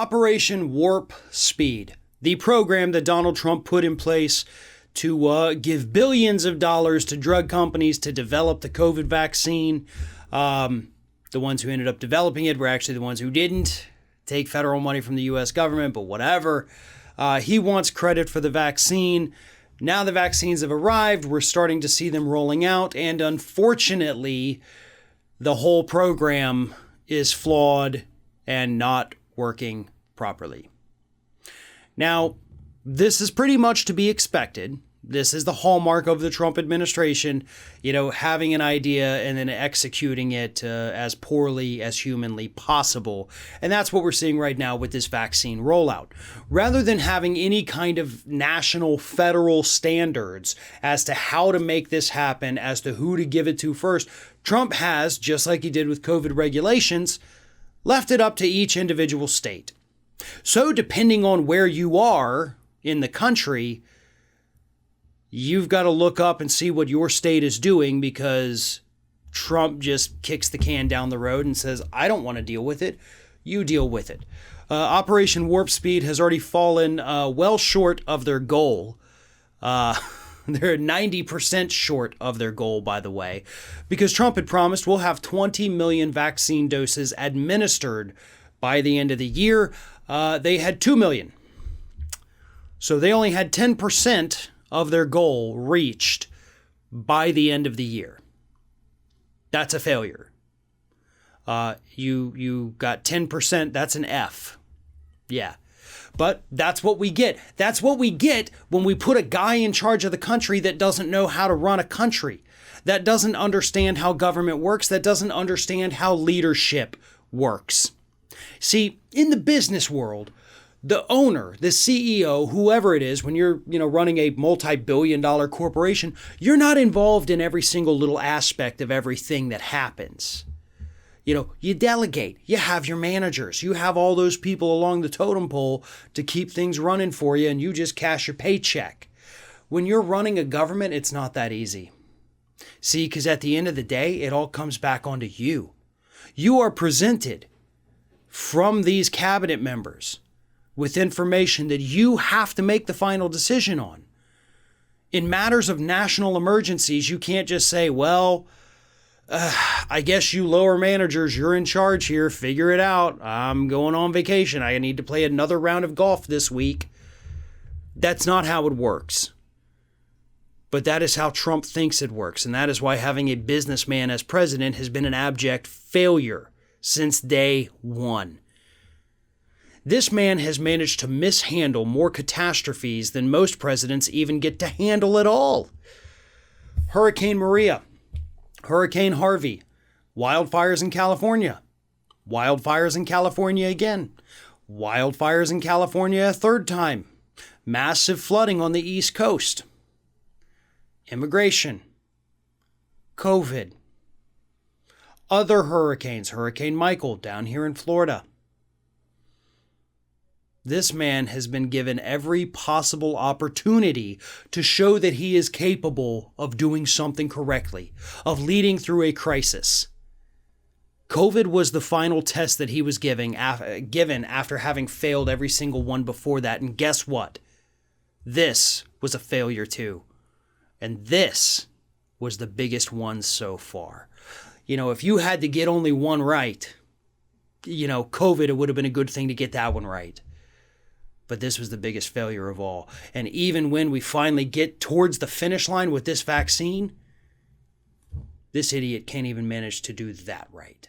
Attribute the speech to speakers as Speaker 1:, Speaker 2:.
Speaker 1: Operation Warp Speed, the program that Donald Trump put in place to give billions of dollars to drug companies to develop the COVID vaccine. The ones who ended up developing it were actually the ones who didn't take federal money from the U.S. government, but whatever. He wants credit for the vaccine. Now the vaccines have arrived. We're starting to see them rolling out. And unfortunately, the whole program is flawed and not working properly. Now, this is pretty much to be expected. This is the hallmark of the Trump administration, having an idea and then executing it as poorly as humanly possible. And that's what we're seeing right now with this vaccine rollout. Rather than having any kind of national federal standards as to how to make this happen, as to who to give it to first, Trump has, just like he did with COVID regulations, left it up to each individual state. So depending on where you are in the country, you've got to look up and see what your state is doing, because Trump just kicks the can down the road and says, I don't want to deal with it. You deal with it. Operation Warp Speed has already fallen well short of their goal. They're 90% short of their goal, by the way, because Trump had promised we'll have 20 million vaccine doses administered by the end of the year. They had 2 million. So they only had 10% of their goal reached by the end of the year. That's a failure. You got 10%, that's an F. Yeah. But that's what we get. That's what we get when we put a guy in charge of the country that doesn't know how to run a country, that doesn't understand how government works, that doesn't understand how leadership works. See, in the business world, the owner, the CEO, whoever it is, when you're, running a multi-billion-dollar corporation, you're not involved in every single little aspect of everything that happens. You delegate, you have your managers, you have all those people along the totem pole to keep things running for you, and you just cash your paycheck. When you're running a government, it's not that easy. See, because at the end of the day, it all comes back onto you. You are presented from these cabinet members with information that you have to make the final decision on. In matters of national emergencies, you can't just say, well, I guess you lower managers, you're in charge here, figure it out. I'm going on vacation. I need to play another round of golf this week. That's not how it works. But that is how Trump thinks it works. And that is why having a businessman as president has been an abject failure since day one. This man has managed to mishandle more catastrophes than most presidents even get to handle at all. Hurricane Maria, Hurricane Harvey, wildfires in California, wildfires in California again, wildfires in California a third time, massive flooding on the East Coast, immigration, COVID, other hurricanes, Hurricane Michael down here in Florida. This man has been given every possible opportunity to show that he is capable of doing something correctly, of leading through a crisis. COVID was the final test that he was given after having failed every single one before that. And guess what? This was a failure too. And this was the biggest one so far. If you had to get only one right, COVID, it would have been a good thing to get that one right. But this was the biggest failure of all. And even when we finally get towards the finish line with this vaccine, this idiot can't even manage to do that right.